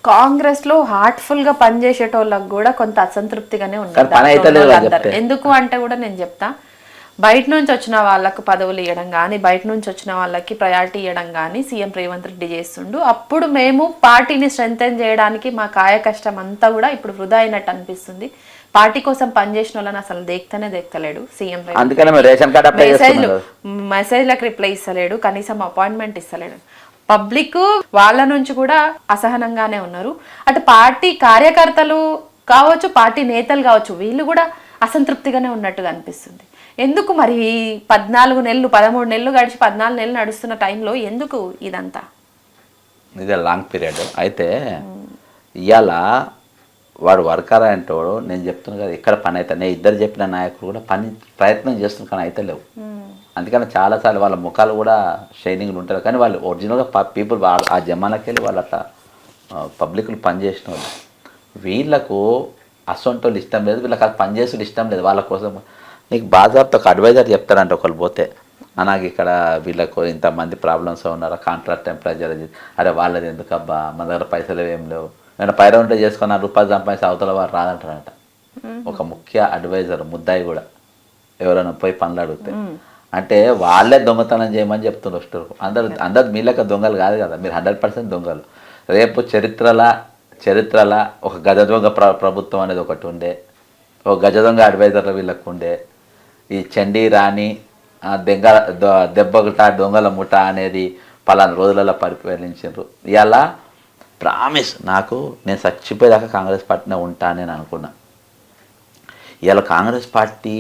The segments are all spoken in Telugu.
కాంగ్రెస్ లో హార్ట్ఫుల్ గా పనిచేసేటోళ్ళకి కూడా కొంత అసంతృప్తిగానే ఉన్నారు. ఎందుకు అంటే కూడా నేను చెప్తా, బయట నుంచి వచ్చిన వాళ్ళకు పదవులు ఇవ్వడం కానీ, బయట నుంచి వచ్చిన వాళ్ళకి ప్రయారిటీ ఇవ్వడం కానీ సీఎం రేవంత్ రెడ్డి చేస్తుండు. అప్పుడు మేము పార్టీని స్ట్రెంగ్తెన్ చేయడానికి మా కాయ కష్టం అంతా కూడా ఇప్పుడు వృధా అయినట్టు అనిపిస్తుంది. పార్టీ కోసం పనిచేసిన వాళ్ళని అసలు దేక్తలేడు సీఎం మెసేజ్లకు రిప్లై ఇస్తలేడు, కనీసం అపాయింట్మెంట్ ఇస్తలేడు. పబ్లిక్ వాళ్ళ నుంచి కూడా అసహనంగానే ఉన్నారు. అటు పార్టీ కార్యకర్తలు కావచ్చు, పార్టీ నేతలు కావచ్చు, వీళ్ళు కూడా అసంతృప్తిగానే ఉన్నట్టుగా అనిపిస్తుంది. ఎందుకు మరి 14 నెలలు 13 నెలలు గడిచి 14 నెలలు నడుస్తున్న టైంలో ఎందుకు ఇదంతా? ఇదే లాంగ్ పీరియడ్. అయితే ఇవాళ వాడు వర్కర్ అంటాడు, నేను చెప్తున్నాను కదా ఇక్కడ పని అయితే, నేను ఇద్దరు చెప్పిన నాయకులు కూడా ప్రయత్నం చేస్తున్నారు కానీ అయితే లేవు. అందుకని చాలాసార్లు వాళ్ళ ముఖాలు కూడా షైనింగ్లు ఉంటారు కానీ వాళ్ళు ఒరిజినల్గా పీపుల్ ఆ జమానాకి వెళ్ళి వాళ్ళు అట్లా పబ్లిక్లు పనిచేసిన వాళ్ళు. వీళ్ళకు అసొంటి వాళ్ళు ఇష్టం లేదు, వీళ్ళకి అది పనిచేసేది ఇష్టం లేదు. వాళ్ళ కోసం నీకు బాజాబ్తో ఒక అడ్వైజర్ చెప్తారంట ఒకళ్ళు పోతే, నాకు ఇక్కడ వీళ్ళకు ఇంతమంది ప్రాబ్లమ్స్ ఉన్నారు, కాంట్రాక్ట్ ఎంప్లాయ్, అరే వాళ్ళది ఎందుకు అబ్బా, మన దగ్గర పైసలు ఏం లేవు, నేను పైర ఉంటే చేసుకున్న రూపాయలు సంపాదించి అవతల వారు రాదంటారంట. ఒక ముఖ్య అడ్వైజర్ ముద్దాయి కూడా ఎవరైనా పోయి పనులు అడిగితే, అంటే వాళ్ళే దొంగతనం చేయమని చెప్తున్నారు. అందరు మీలక దొంగలు కాదు కదా, మీరు 100% దొంగలు. రేపు చరిత్రల ఒక గజ దొంగ ప్రభుత్వం అనేది ఒకటి ఉండే, ఒక గజ దొంగ అడ్వైజర్లు వీళ్ళకు ఉండే, ఈ చండీ రాణి దెబ్బగుట దొంగల ముఠ అనేది పలానా రోజులలో పరిపాలించారు. ఇలా ప్రామిస్ నాకు నేను చచ్చిపోయేదాకా కాంగ్రెస్ పార్టీనే ఉంటా నేను అనుకున్నా. ఇవాళ Congress party,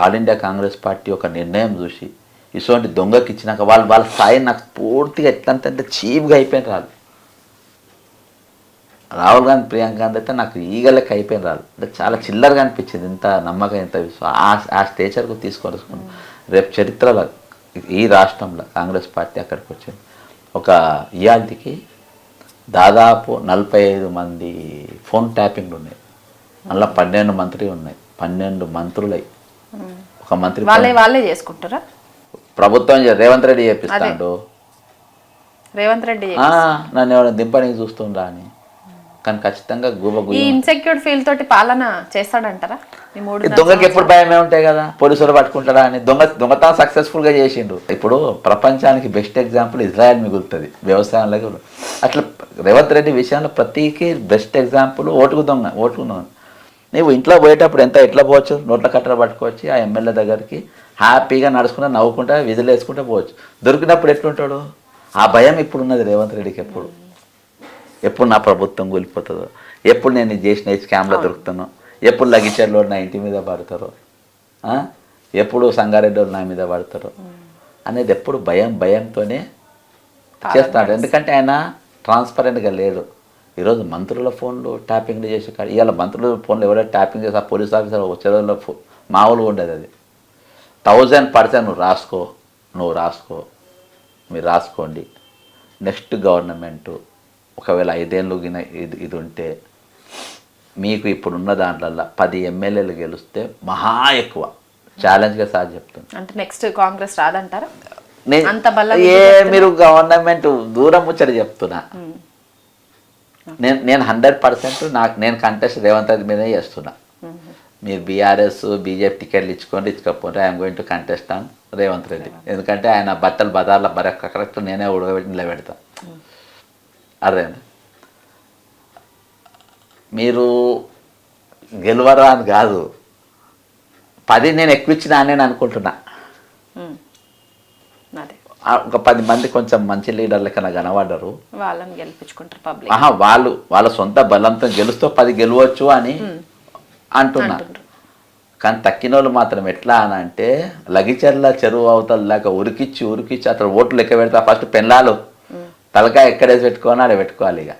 all India Congress party ఒక నిర్ణయం చూసి ఇటువంటి దొంగకి ఇచ్చినాక వాళ్ళ స్థాయి నాకు పూర్తిగా ఎట్లంటే చీప్గా అయిపోయిన రాదు. రాహుల్ గాంధీ, ప్రియాంక గాంధీ అయితే నాకు ఈగలకి అయిపోయిన రాదు. అంటే చాలా చిల్లరగా అనిపించింది. ఇంత నమ్మకం, ఇంత విశ్వాసం ఆ స్టేచర్కు తీసుకొని రేపు చరిత్రలో ఈ రాష్ట్రంలో కాంగ్రెస్ పార్టీ అక్కడికి వచ్చింది. ఒక ఇయాల్టికి దాదాపు 45 మంది ఫోన్ ట్యాపింగ్లు ఉన్నాయి, అందులో 12 మంత్రులు ఉన్నాయి, 12 మంత్రులై ఒక మంత్రి వాళ్ళే చేసుకుంటారా? ప్రభుత్వం రేవంత్ రెడ్డి చేపిస్తాడు. రేవంత్ రెడ్డి నన్ను ఎవరైనా దింపడానికి చూస్తుండ్రా అని. కానీ ఖచ్చితంగా ఈ ఇన్సెక్యూర్ ఫీల్ తోటి పాలన చేస్తాడంటారా? దొంగకి ఎప్పుడు భయమే ఉంటాయి కదా, పోలీసులు పట్టుకుంటారా అని. దొంగతనం సక్సెస్ఫుల్గా చేసిండు. ఇప్పుడు ప్రపంచానికి బెస్ట్ ఎగ్జాంపుల్ ఇజ్రాయెల్ మిగులుతుంది వ్యవసాయంలో. అట్లా రేవంత్ రెడ్డి విషయంలో ప్రతికి బెస్ట్ ఎగ్జాంపుల్ ఓటుకు దొంగ. నువ్వు ఇంట్లో పోయేటప్పుడు ఎట్లా పోవచ్చు, నోట్ల కట్టలు పట్టుకోవచ్చు, ఆ ఎమ్మెల్యే దగ్గరికి హ్యాపీగా నడుచుకుంటా నవ్వుకుంటా విధులు వేసుకుంటూ పోవచ్చు. దొరికినప్పుడు ఎట్లుంటాడు? ఆ భయం ఇప్పుడు ఉన్నది రేవంత్ రెడ్డికి. ఎప్పుడు నా ప్రభుత్వం కూలిపోతుందో, ఎప్పుడు నేను చేసిన స్కామ్లో దొరుకుతానో, ఎప్పుడు లగిచర్లో నా ఇంటి మీద పడతారో, ఎప్పుడు సంగారెడ్డి నా మీద పడతారో అనేది ఎప్పుడు భయంతోనే చేస్తాడు. ఎందుకంటే ఆయన ట్రాన్స్పరెంట్గా లేడు. ఈరోజు మంత్రుల ఫోన్లు ట్యాపింగ్లు చేసి ఇవాళ మంత్రుల ఫోన్లు ఎవరైనా ట్యాపింగ్ చేసి ఆ పోలీస్ ఆఫీసర్ వచ్చే రోజుల్లో మామూలుగా ఉండేది. అది 1000% నువ్వు రాసుకో, మీరు రాసుకోండి. నెక్స్ట్ గవర్నమెంటు ఒకవేళ 5 ఏళ్ళు ఇది ఉంటే మీకు ఇప్పుడున్న దాంట్లో 10 ఎమ్మెల్యేలు గెలిస్తే మహా ఎక్కువ ఛాలెంజ్గా సార్ చెప్తుంది. అంటే నెక్స్ట్ కాంగ్రెస్ రాదంటారా? మీరు గవర్నమెంట్ దూరం ముచ్చట చెప్తున్నా. నేను 100% నేను కంటెస్ట్ రేవంత్ రెడ్డి మీదే చేస్తున్నా. మీరు బీఆర్ఎస్ బీజేపీ టికెట్లు ఇచ్చుకపోతే I'm going to contest on Revanth Reddy. ఎందుకంటే ఆయన బట్టలు బజార్లో కరెక్ట్ నేనే ఉడకబెట్టి నిలబెడతా. అదే మీరు గెలవరా అని కాదు, 10 నేను ఎక్కువ ఇచ్చినా నేను అనుకుంటున్నా. ఒక 10 మంది కొంచెం మంచి లీడర్ల కన్నా కనబడ్డారు, వాళ్ళని గెలిపించుకుంటారు పబ్లిక్. వాళ్ళ సొంత బలంతో గెలుస్తూ 10 గెలవచ్చు అని అంటున్నా. కానీ తక్కిన వాళ్ళు మాత్రం ఎట్లా అని అంటే లగిచర్ల చెరువు అవతల దాకా ఉరికిచ్చి అతను ఓట్లు లెక్క పెడతా. ఫస్ట్ పెళ్ళాలు తలకాయ ఎక్కడేసి పెట్టుకోని ఆడ పెట్టుకోవాలి. ఇక